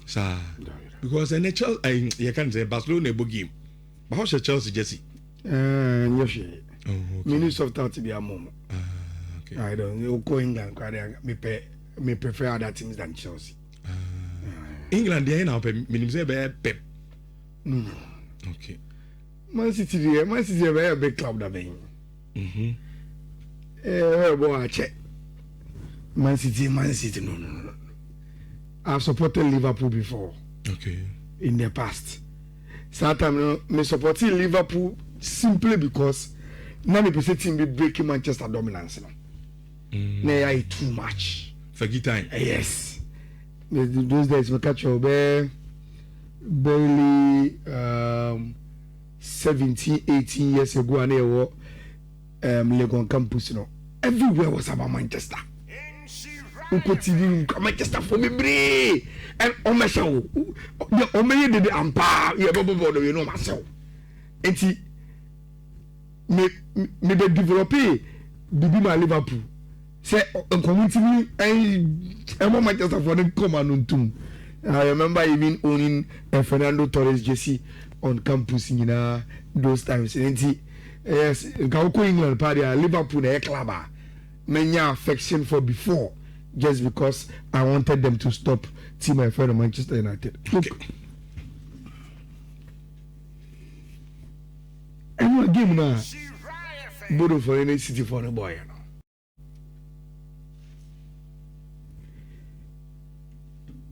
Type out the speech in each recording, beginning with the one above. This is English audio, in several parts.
Sir. Because the nature, you can say Barcelona book game. But how's your Chelsea, Jesse? Yes. Oh, okay. Minutes of 30 be a moment. Okay. I don't know. Go England, me prefer other teams than Chelsea. England, they are now minimum say Pep. Okay. Man City, a big club that being. Boy, I check. Man City, no. I've supported Liverpool before. Okay. In the past. Sometimes me supporting Liverpool simply because now me person team be breaking Manchester dominance. Now I too much. Forget time. Yes. Those days we catch your barely 17, 18 years ago and there Legon campus, everywhere was about Manchester. Manchester for me, bree, and on my show. The Omega did the umpire, you know myself. And he me develop the my Liverpool. Say, community, I'm Manchester for them come and too. I remember even owning Fernando Torres jersey on campus in those times. And he, yes, Gauko England party, Liverpool, a club, many affection for before. Just because I wanted them to stop team my friend of Manchester United. Okay. And what game now? Bodo for any city for the boy,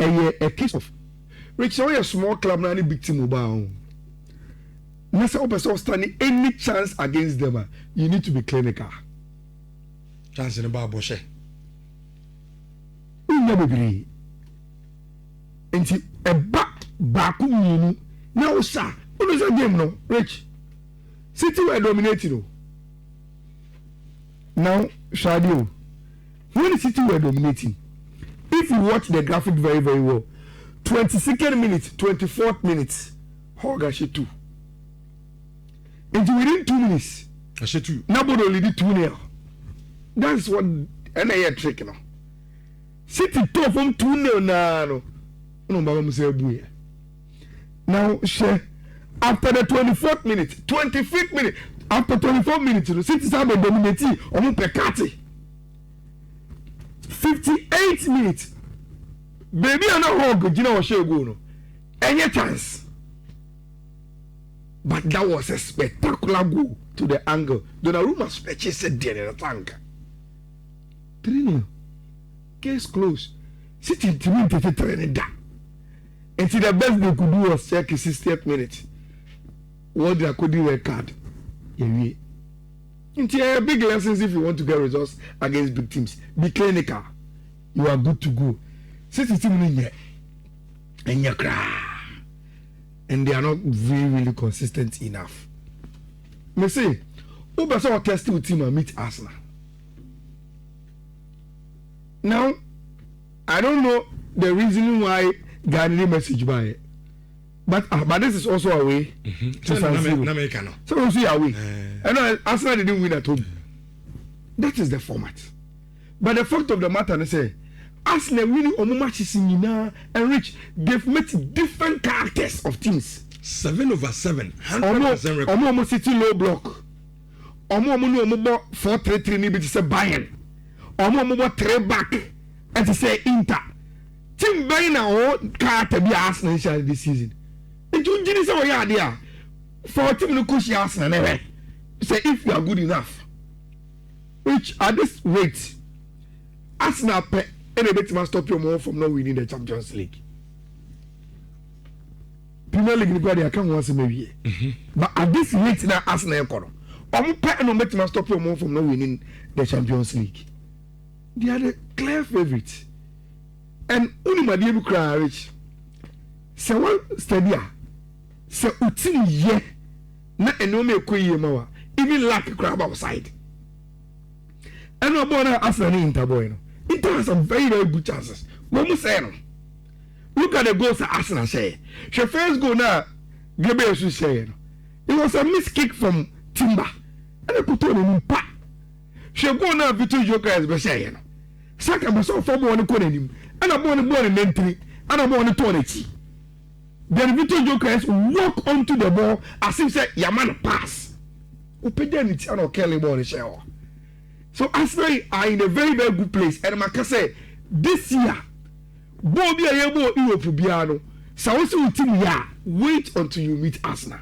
a case of Rich, a small club now, any big team about. Nasa opposite standing any chance against them, you need to be clinical. Chance in the bar, Boshe. Bebree nti eba baako mmienu na wo sa ono sa game no Rich City were dominating no now Shadio when City were dominating if you watch the graphic very very well 22nd minute 24th minute Hoga Shetu and within 2 minutes Shetu Nabodo lead 2-0 that's what NA trick no City top from 2-0 now. No, Baba say buya. Now, after the 24th minute, 25th minute, after 24 minutes, City have been dominating on Pekati. 58 minutes. Baby, I know how good you know what go no. Any chance. But that was a spectacular goal to the angle. Donnarumma stretches it there in the tank. 3-0. Case closed. City team take training that. And see the best they could do was check 60th minute. What they could do red card. Into a big lessons if you want to get results against big teams. Be clinical. You are good to go. City team in here. And you cry. And they are not really consistent enough. Me say, who better our test with team and meet Arsenal. Now, I don't know the reason why Ghanaian message by it. But this is also a way to San so also a way. And Arsenal didn't win at home. That is the format. But the fact of the matter is say Arsenal winning on matches in and Rich, they've met different characters of teams. 7/7, 100% record. Omo City low block. Omo 4-3-3 ni be to say Bayern. Omo 3 back and to say Inter. Team Bayern now character be Arsenal this season. It you say what you there. For team no coach Arsenal never. Say if you are good enough. Which at this rate Arsenal any bit must stop you more from not winning the Champions League. Premier League they can once maybe. But at this rate now Arsenal kono. No bit must stop you more from not winning the Champions League. They are the clear favorites. And only my dear cry Rich. Se one stadia. Se utim ye na enome koye mawa. Even lack crab outside. And no boy Arsenal Inter boy no. Inter has some very very good chances. What say no? Look at the goals that Arsenal say. She first goal now Gabriel say no. It was a miss kick from Timber. And they put on him pa. She go now Vitor Joker as be say no. Saka be so form one ko him. And a born in entry and I'm on the toilet. Then Victor Jokers walk onto the ball as if say Yaman pass. Open it and Kelly ball shell. So Arsenal are in a very very good place. And I can say this year, Bobby Ayabo Europe Biano. So also team ya wait until you meet Arsenal.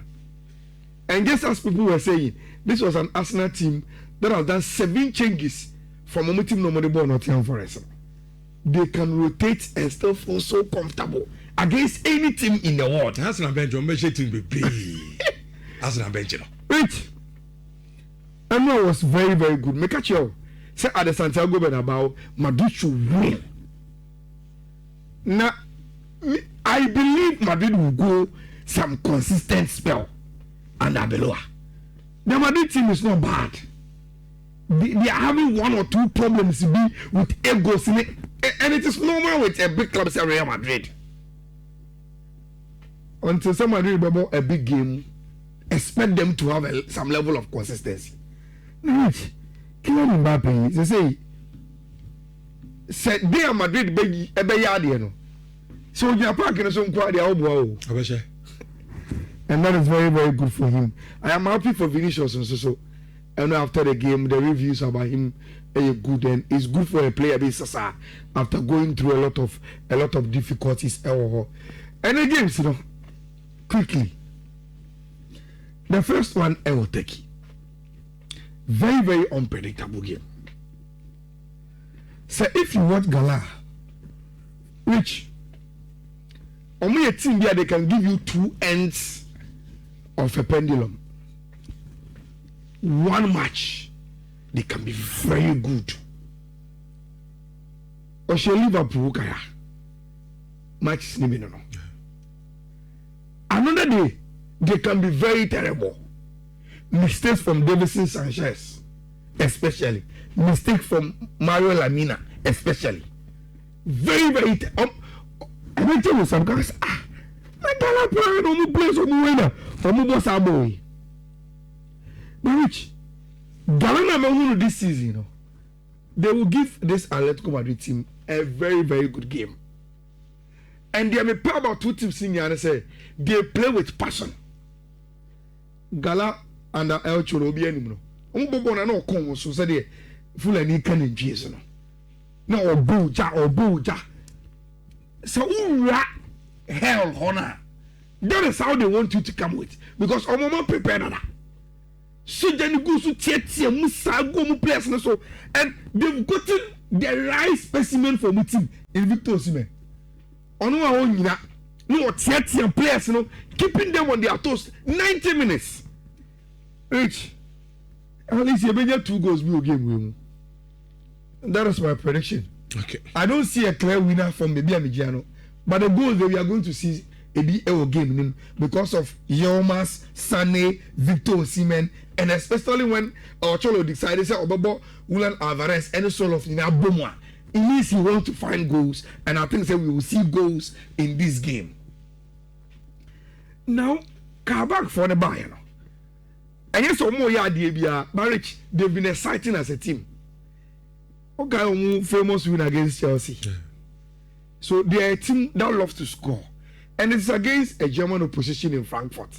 And just as people were saying, this was an Arsenal team that has done 7 changes from a team normally born Nottingham Forest. They can rotate and still feel so comfortable against any team in the world. Arsenal bench on measure team be Arsenal bench. Rich. And it was very, very good. Make a show. Say at the Santiago Bernabeu, Madrid should win. Now, I believe Madrid will go some consistent spell under Beloa. The Madrid team is not bad. They are having 1 or 2 problems with egos in it. And it is normal with a big club like Real Madrid. Until somebody remember a big game, expect them to have some level of consistency. Rich, Kylian Mbappe, they say they are Madrid be no. So you are parking some quality and that is very very good for him. I am happy for Vinicius and so. And after the game, the reviews about him are good, and it's good for a player after going through a lot of difficulties. And the games, quickly. The first one, I will take it. Very, very unpredictable game. So if you watch Gala, which only a team there, they can give you 2 ends of a pendulum. One match, they can be very good. Or shall Liverpool kaya match is no. Another day, they can be very terrible. Mistakes from Davison Sanchez, especially. Mistake from Mario Lamina, especially. Very, very. I went to some guys. My Gala player, no place on the winner, or no boss boy. But Rich, Galana this season, they will give this Atletico Madrid team a very, very good game. And they have a pair about 2 teams in here and say they play with passion. Gala and El Cholo be anymore. Umbobona no come so say they full any can in Jesus. No or buja. So hell honor. That is how they want you to come with. Because Omoma prepared that. So then go to Tietia Musa go mu players so and they've gotten the right specimen for my team in Victor Osimhen. Ono wa onyina no Tietia players keeping them on their toes 90 minutes. Rich. At least you better 2 goals be game. That is my prediction. Okay. I don't see a clear winner from maybe Amigiano, but the goals that we are going to see a game because of Yilmaz, Sané, Victor Osimhen, and especially when Cholo decided to say Julian Alvarez and so of Nina Bomwa. It means he wants to find goals, and I think that we will see goals in this game. Now, come back for the Bayern. And yes, Marriage, they've been exciting as a team. Okay, famous win against Chelsea. Yeah. So they are a team that loves to score. And it's against a German opposition in Frankfurt.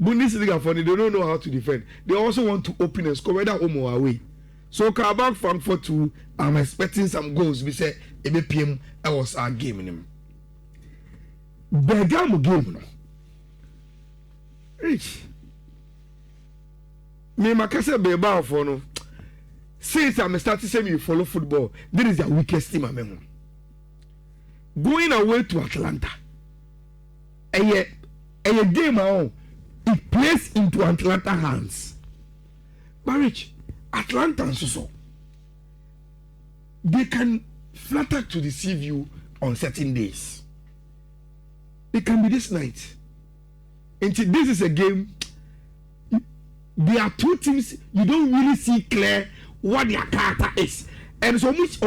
Bundesliga for they don't know how to defend. They also want to open and score whether home or away. So Karabakh Frankfurt 2, I'm expecting some goals. We say ABPM was our game in him. Bergamo game no. Rich. Me makase Bilbao for no. Since I'm starting to say you follow football, this is the weakest team I'm in. Going away to Atlanta. A game it plays into Atlanta hands. But Rich, Atlanta so they can flatter to deceive you on certain days. It can be this night. And this is a game. There are 2 teams you don't really see clear what their character is, and so much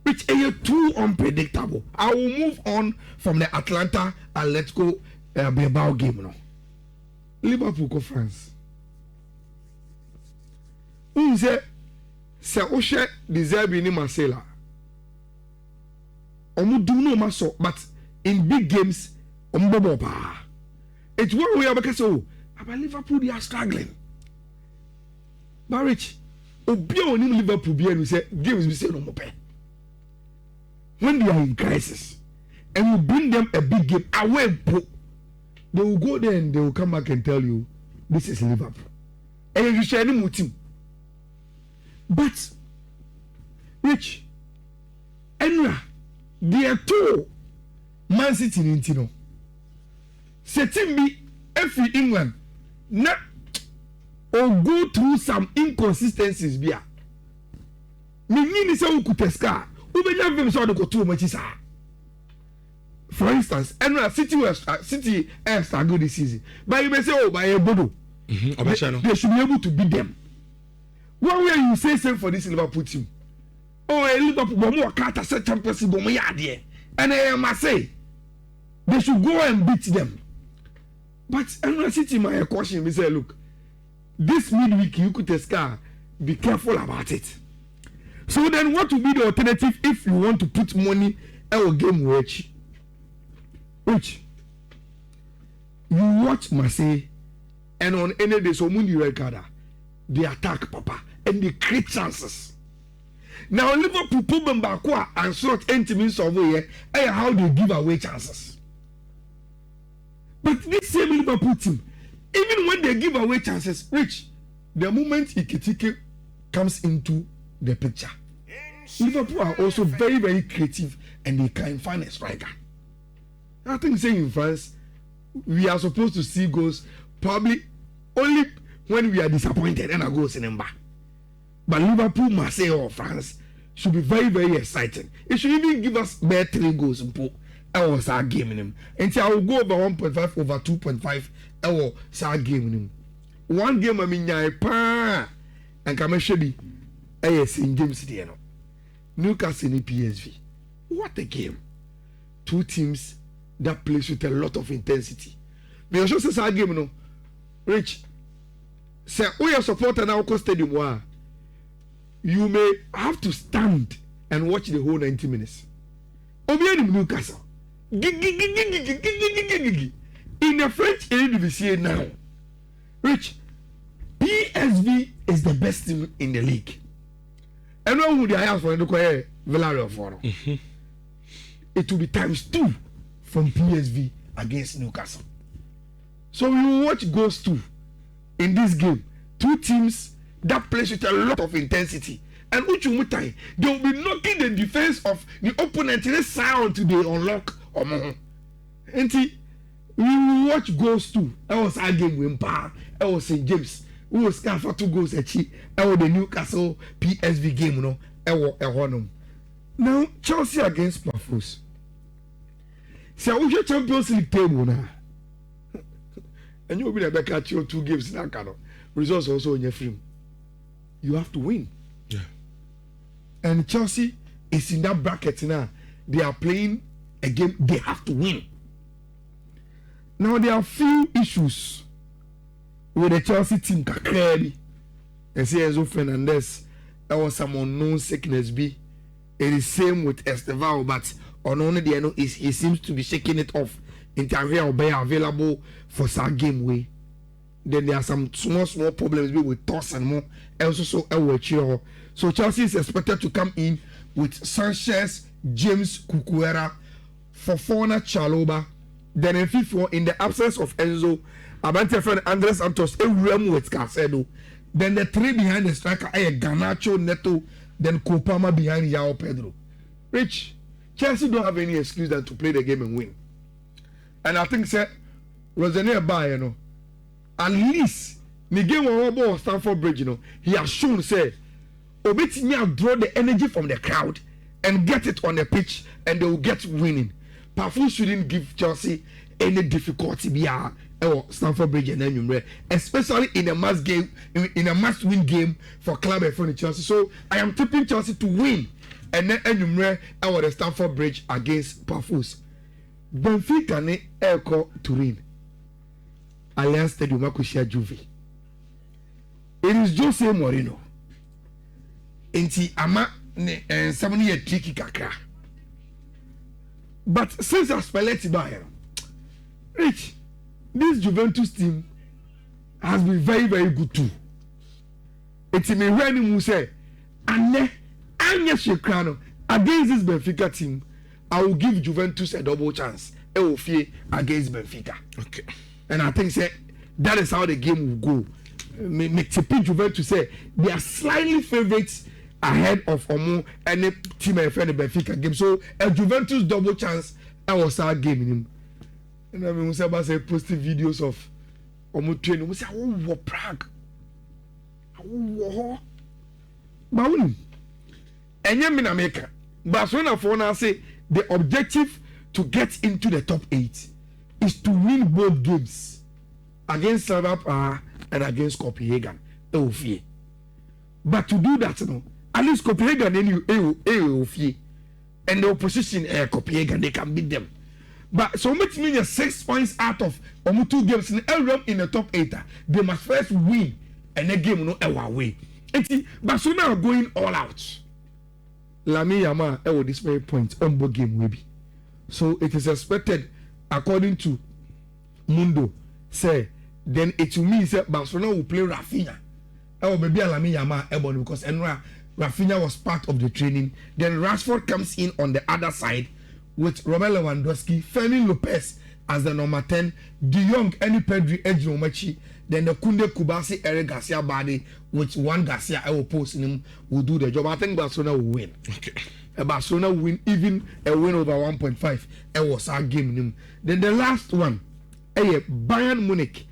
which are too unpredictable. I will move on from the Atlanta and let's go Bilbao game now. Liverpool conference. Say Oshe deserve ni Marcela. omo do no maso, but in big games omo pa. It's one way because so about Liverpool they are struggling. But Rich, obi oni Liverpool be and we say games we say no more pay. When they are in crisis and you bring them a big game away, they will go there and they will come back and tell you this is Liverpool. And you share them with him. But Rich, Enra, they are two Man City in Tino. Setting me every England na or go through some inconsistencies bia. Me ni say ukuteska, ubenya vim so go too much isa. For instance, Enra City are good this season. But you may say, oh, by a bodo. They should be able to beat them. One way you say same for this Liverpool team. Oh, a Liverpool more Carter set Champions League, and I must say they should go and beat them. But Enra City, my caution, we say, look, this midweek you could test car, be careful about it. So then, what will be the alternative if you want to put money our game watch? Which you watch Marseille and on any day so Mundi Regarda, they attack Papa and they create chances. Now Liverpool problem bakwa and sort intimates of here and how they give away chances. But this same Liverpool team, even when they give away chances, Rich, the moment Ikitike comes into the picture, Liverpool are also very, very creative and they can find a striker. I think saying in France, we are supposed to see goals probably only when we are disappointed and a goals in number. But Liverpool, Marseille or France should be very, very exciting. It should even give us bare 3 goals in pool. I was our game in him. And I will go over 1.5 over 2.5. I will our game in him. One game I mean pa and Kameshebi AS in James Diano. Newcastle in PSV. What a game. 2 teams that plays with a lot of intensity. Me also say our game no. Rich. Say we are supporter now stadium wa. You may have to stand and watch the whole 90 minutes. Obi in Newcastle. In the French Eredivisie now. Rich. PSV is the best team in the league. And when would I ask for the Villarreal for? It will be ×2 from PSV against Newcastle. So we will watch goals 2 in this game. 2 teams that plays with a lot of intensity. And which time they will be knocking the defense of the opponent in a sound to the unlock or more. And we will watch goals 2. That was our game win power. That was St. James. We will score for 2 goals at That was the Newcastle PSV game, you know. That was a honor. Now Chelsea against Pafos. So we get Champions League table now. And you will be able to catch your 2 games now, Kano. Results also in your film. You have to win. Yeah. And Chelsea is in that bracket now. They are playing a game they have to win. Now there are few issues with the Chelsea team. Kakrebi. And see Enzo Fernandez. There was some unknown sickness. It is same with Estevao, but on only the know is he seems to be shaking it off. Interior will be available for some game way. Then there are some small problems with toss and more. Also so Chelsea is expected to come in with Sanchez, James Cucurella, Fofana, Chalobah. Then in FIFA, in the absence of Enzo, Abante friend Andres Santos, Ewuremu with Casedo. Then the 3 behind the striker, Garnacho, Neto, then Kopama behind Yao Pedro. Rich, Chelsea don't have any excuse than to play the game and win. And I think say Rosanne Bay, you know, at least the game on Stamford Bridge, you know, he has shown say Obetini draw the energy from the crowd and get it on the pitch and they will get winning. Pafos shouldn't give Chelsea any difficulty via Stamford Bridge and then especially in a must game, in a must-win game for club and for Chelsea. So I am tipping Chelsea to win and then Enyumre at the Stamford Bridge against Pafos. Benfica ne Elko Turin. Alliance Stadium Akushia Juve. It is Jose Mourinho. Enti ama ne 7 year tricky kakra. But since I spell it by Rich, this Juventus team has been very, very good too. It's me when you say, Anya Shekrano against this Benfica team, I will give Juventus a double chance. It will fear against Benfica. Okay. And I think say that is how the game will go. Make Juventus say they are slightly favorites ahead of Omo any team in the Benfica game. So a Juventus double chance, I was our game in him. And I mean, say posting videos of Omo training. We say, oh, Prague. Oh, Mauni. And you mean America. Barcelona for now say the objective to get into the top 8 is to win both games against Slavia and against Copenhagen. But to do that, at least Copenhagen and the opposition Copenhagen, they can beat them. But so much means 6 points out of 2 games in the top 8. They must first win and the game no away. Barcelona are going all out. Lamine Yamal will display points on both game will be. So it is expected, according to Mundo, say then it will mean that Barcelona will play Rafinha. Maybe Lamine Yamal because Rafinha was part of the training. Then Rashford comes in on the other side with Robert Lewandowski, Fermin Lopez as the number 10, De Jong, any Pedri, Edge Machi. Then the Kunde Kubasi, Eric Garcia Badi, which one Garcia I will post in him will do the job. I think Barcelona will win. Okay. Barcelona will win, even a win over 1.5. It was our game in him. Then the last one, Bayern Munich,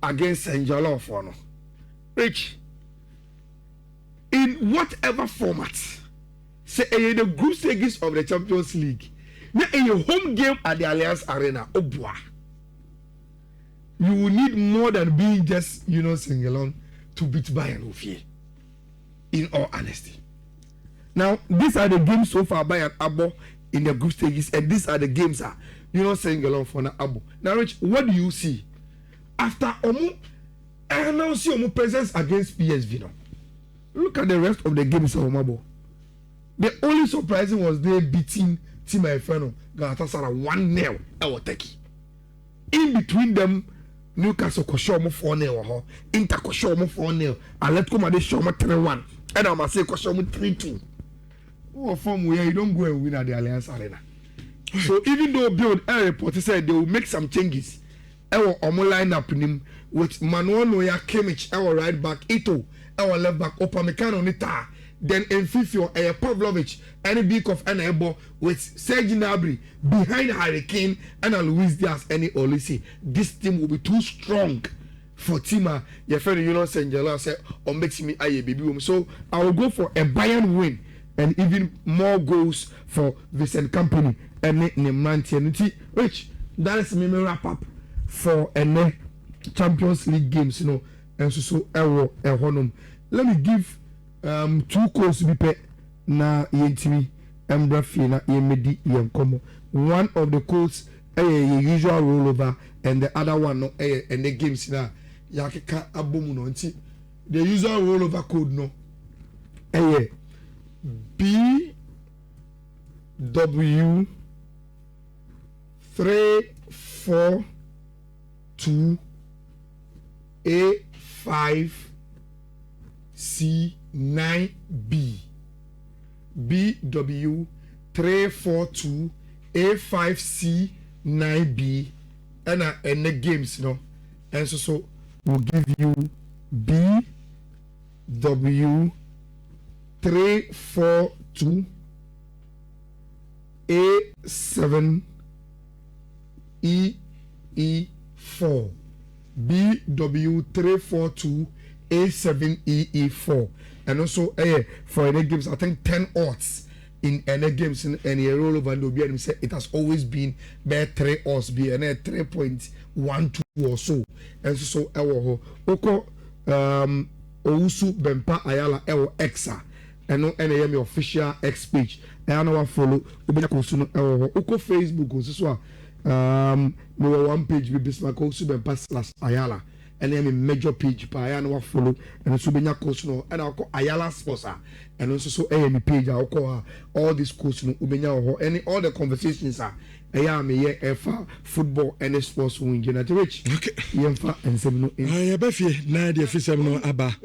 against Ayala for no. Rich, in whatever format, say the group stages of the Champions League, now a home game at the Allianz Arena, boy. You will need more than being just, sing along to beat Bayern Ofie. In all honesty. Now, these are the games so far Bayern Abo in the group stages, and these are the games sing along for the Abo. Now, Rich, what do you see after Omo? I now see Omo presence against PSV now. Look at the rest of the games of Omabo. The only surprising was they beating Team Inferno Galatasaray 1-0. Our Turkey. In between them, Newcastle Koshomo 4-0, Inter Koshomo 4-0, Atletico Madrid Shomo 3-1, and I must say Koshomo 3-2. Oh, from where you don't go and win at the Allianz Arena. So even though Bill report said they will make some changes, our line up in him with Manuel Neuer, Kimmich, our right back, Ito, our left back, Upamecano Nita, then in Fifio, Pavlovic, any big of an elbow with Serge Gnabry behind Harry Kane and Luis Diaz any Olisi. This team will be too strong for Tima. Your friend, Saint Jela said, or makes me a baby. So I will go for a Bayern win and even more goals for Vincent Company and Nemantien. Rich, that is me wrap up for a Champions League games, and so let me give 2 calls to be paid na yentimi embrafi na yemedi yenkomo. One of the calls usual rollover and the other one no and the games na yakeka abomu no nti the usual rollover code no BW 342 A5C9B BW 342 A5C9B and the games and so we'll give you BW 342 A7EE4 BW 342 A7EE4 and also for the games I think 10 odds in any games and a rollover and be say it has always been by 3 odds be and 3.12 or so and so oko Ousu Bempa Ayala Exa and no any official X page and I follow oko Facebook so no one page be Bismarck Ousu Bempa / Ayala ɛna ɛmi major page pa ɛyà na wa follow ɛna nso benya course no ɛna akɔ Ayala sports a ɛno nso so ɛyɛ mi page a ɔkɔ a all these course no obenya wɔ hɔ ɛne all the conversations a ɛyà mi yɛ ɛfa football ɛne sports wɔn gyina te rich yɛn fa nsɛm no. yɛ bɛ fie na deɛ fi sɛm no aba.